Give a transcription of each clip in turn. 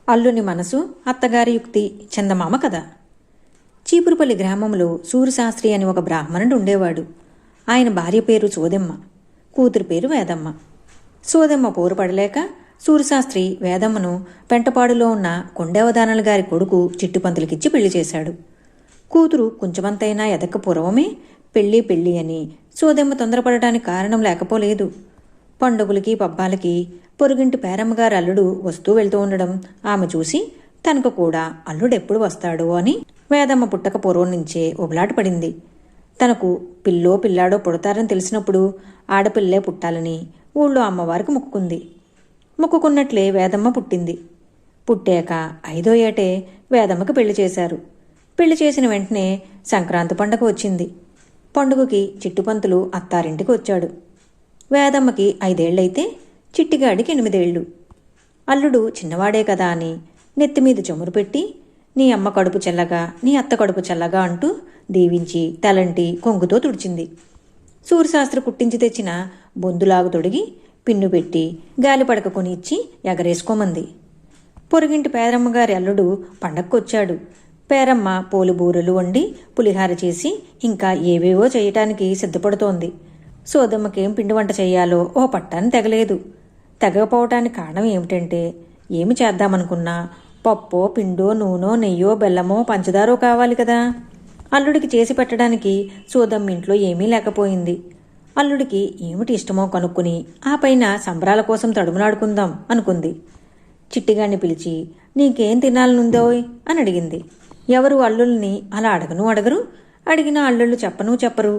అల్లుని మనసు అత్తగారి యుక్తి చందమామ కథ. చీపురుపల్లి గ్రామంలో సూర్యశాస్త్రి అని ఒక బ్రాహ్మణుడు ఉండేవాడు. ఆయన భార్య పేరు సోదెమ్మ, కూతురు పేరు వేదమ్మ. సోదెమ్మ పోరు పడలేక సూర్యశాస్త్రి వేదమ్మను పెంటపాడులో ఉన్న కొండేవదానల గారి కొడుకు చిట్టుపంతులకిచ్చి పెళ్లి చేశాడు. కూతురు కొంచెమంతైనా ఎదక్క పూర్వమే పెళ్ళి అని సోదెమ్మ తొందరపడటానికి కారణం లేకపోలేదు. పండుగలకి పబ్బాలకి పొరుగింటి పేరమ్మగారు అల్లుడు వస్తూ వెళ్తూ ఉండడం ఆమె చూసి తనకు కూడా అల్లుడెప్పుడు వస్తాడో అని వేదమ్మ పుట్టక పూర్వం నుంచే ఉబలాట పడింది. తనకు పిల్లాడో పుడతారని తెలిసినప్పుడు ఆడపిల్లే పుట్టాలని ఊళ్ళో అమ్మవారికి మొక్కుకుంది. మొక్కుకున్నట్లే వేదమ్మ పుట్టింది. పుట్టాక 5వ ఏటే వేదమ్మకి పెళ్లి చేశారు. పెళ్లి చేసిన వెంటనే సంక్రాంతి పండగ వచ్చింది. పండుగకి చిట్టుపంతులు అత్తారింటికి వచ్చాడు. వేదమ్మకి 5 ఏళ్లైతే చిట్టిగాడికి 8 ఏళ్ళు. అల్లుడు చిన్నవాడే కదా అని నెత్తిమీద చమురు పెట్టి నీ అమ్మ కడుపు చల్లగా నీ అత్త కడుపు చల్లగా అంటూ దీవించి తలంటి కొంగుతో తుడిచింది. సూర్యశాస్త్రి కుట్టించి తెచ్చిన బొందులాగు తొడిగి పిన్ను పెట్టి గాలిపడక కొని ఇచ్చి ఎగరేసుకోమంది. పొరుగింటి పేరమ్మగారి అల్లుడు పండక్కొచ్చాడు. పేరమ్మ పోలుబూరలు వండి పులిహార చేసి ఇంకా ఏవేవో చేయటానికి సిద్ధపడుతోంది. సోదమ్మకేం పిండి వంట చెయ్యాలో ఓ పట్టాన్ని తెగలేదు. తెగకపోవటానికి కారణం ఏమిటంటే ఏమి చేద్దామనుకున్నా పప్పో పిండో నూనో నెయ్యో బెల్లమో పంచదారో కావాలి కదా. అల్లుడికి చేసి పెట్టడానికి సోదమ్మ ఇంట్లో ఏమీ లేకపోయింది. అల్లుడికి ఏమిటి ఇష్టమో కనుక్కుని ఆ పైన సంబరాల కోసం తడుములాడుకుందాం అనుకుంది. చిట్టిగాన్ని పిలిచి నీకేం తినాలనుందోయ్ అని అడిగింది. ఎవరు అల్లుల్ని అలా అడగరు. అడిగిన అల్లుళ్ళు చెప్పరు.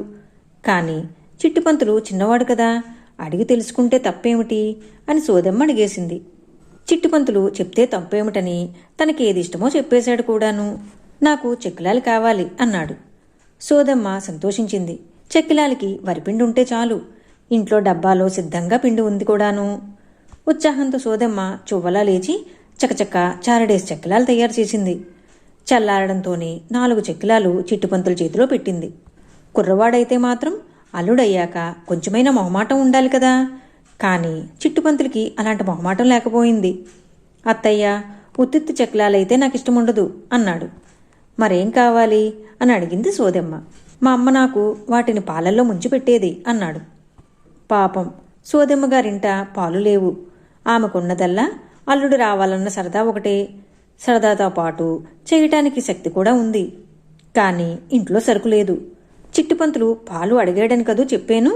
కానీ చిట్టుపంతులు చిన్నవాడు కదా, అడిగి తెలుసుకుంటే తప్పేమిటి అని సోదమ్మ అడిగేసింది. చిట్టుపంతులు చెప్తే తప్పేమిటని తనకేది ఇష్టమో చెప్పేశాడు కూడాను. నాకు చెక్కిలాలు కావాలి అన్నాడు. సోదమ్మ సంతోషించింది. చెక్కిలాలకి వరిపిండి ఉంటే చాలు, ఇంట్లో డబ్బాలో సిద్ధంగా పిండి ఉంది కూడాను. ఉత్సాహంతో సోదమ్మ చువ్వలా లేచి చకచక్క చారడేసి చెక్కిలాలు తయారు చేసింది. చల్లారడంతోనే 4 చెక్కిలాలు చిట్టుపంతుల చేతిలో పెట్టింది. కుర్రవాడైతే మాత్రం అల్లుడయ్యాక కొంచెమైనా మొహమాటం ఉండాలి కదా. కానీ చిట్టుపంతులకి అలాంటి మొహమాటం లేకపోయింది. అత్తయ్య, ఉత్తిత్తి చెక్లాలైతే నాకు ఇష్టముండదు అన్నాడు. మరేం కావాలి అని అడిగింది సోదెమ్మ. మా అమ్మ నాకు వాటిని పాలల్లో ముంచి పెట్టేది అన్నాడు. పాపం సోదెమ్మ గారింట పాలు లేవు. ఆమెకున్నదల్లా అల్లుడు రావాలన్న సరదా ఒకటే. సరదాతో పాటు చేయటానికి శక్తి కూడా ఉంది. కానీ ఇంట్లో సరుకు లేదు. చిట్టుపంతులు పాలు అడిగాడని కదూ చెప్పాను.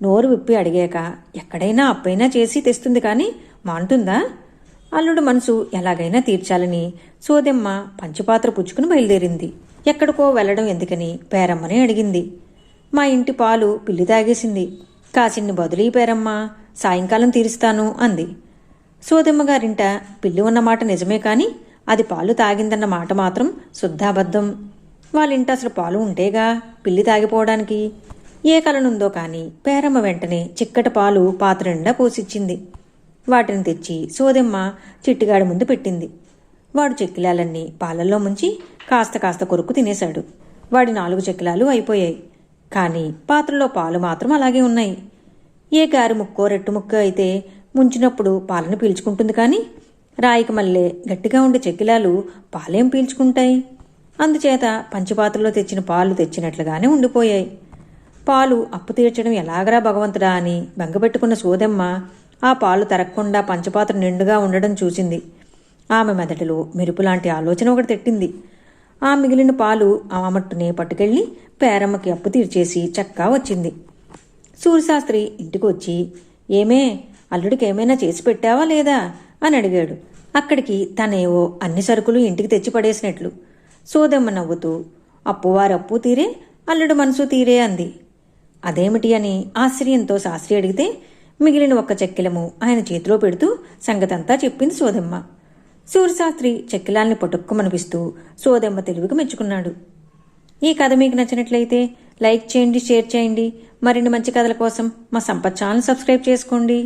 నోరు విప్పి అడిగాక ఎక్కడైనా అప్పైనా చేసి తెస్తుంది కానీ మాంటుందా? అల్లుడు మనసు ఎలాగైనా తీర్చాలని సోదెమ్మ పంచపాత్ర పుచ్చుకుని బయలుదేరింది. ఎక్కడికో వెళ్లడం ఎందుకని పేరమ్మనే అడిగింది. మా ఇంటి పాలు పిల్లి తాగేసింది, కాసిన్ని బదులీ పేరమ్మ, సాయంకాలం తీరుస్తాను అంది. సోదెమ్మ గారింట పిల్లి ఉన్నమాట నిజమే కాని అది పాలు తాగిందన్న మాట మాత్రం శుద్ధాబద్ధం. వాళ్ళింట అసలు పాలు ఉంటేగా పిల్లి తాగిపోవడానికి. ఏ కలనుందో కాని పేరమ్మ వెంటనే చిక్కటి పాలు పాత్ర నిండా పోసిచ్చింది. వాటిని తెచ్చి సోదెమ్మ చిట్టిగాడి ముందు పెట్టింది. వాడు చెక్కిలాలన్నీ పాలల్లో ముంచి కాస్త కొరుక్కు తినేశాడు. వాడి 4 చెక్కిలాలు అయిపోయాయి. కానీ పాత్రలో పాలు మాత్రం అలాగే ఉన్నాయి. ఏ గారి ముక్కో రెట్టు ముక్క అయితే ముంచినప్పుడు పాలను పీల్చుకుంటుంది కానీ రాయికి మళ్ళీ గట్టిగా ఉండే చెక్కిలాలు పాలేం పీల్చుకుంటాయి. అందుచేత పంచపాత్రలో తెచ్చిన పాలు తెచ్చినట్లుగానే ఉండిపోయాయి. పాలు అప్పు తీర్చడం ఎలాగరా భగవంతుడా అని బెంగపెట్టుకున్న సోదెమ్మ ఆ పాలు తరగకుండా పంచపాత్ర నిండుగా ఉండడం చూసింది. ఆమె మెదడులో మెరుపులాంటి ఆలోచన ఒకటి తట్టింది. ఆ మిగిలిన పాలు ఆమట్టునే పట్టుకెళ్లి పేరమ్మకి అప్పు తీర్చేసి చక్కా వచ్చింది. సూర్యశాస్త్రి ఇంటికి వచ్చి ఏమే అల్లుడికి ఏమైనా చేసి పెట్టావా లేదా అని అడిగాడు. అక్కడికి తనేవో అన్ని సరుకులు ఇంటికి తెచ్చి పడేసినట్లు. సోదెమ్మ నవ్వుతూ అప్పువారప్పు తీరే అల్లుడు మనసు తీరే అంది. అదేమిటి అని ఆశ్చర్యంతో శాస్త్రి అడిగితే మిగిలిన 1 చెక్కిలము ఆయన చేతిలో పెడుతూ సంగతంతా చెప్పింది సోదెమ్మ. సూర్యశాస్త్రి చెక్కిలాల్ని పొటుక్కుమనిపిస్తూ సోదెమ్మ తెలివికి మెచ్చుకున్నాడు. ఈ కథ మీకు నచ్చినట్లయితే లైక్ చేయండి, షేర్ చేయండి. మరిన్ని మంచి కథల కోసం మా సంపత్ ఛానల్ సబ్స్క్రైబ్ చేసుకోండి.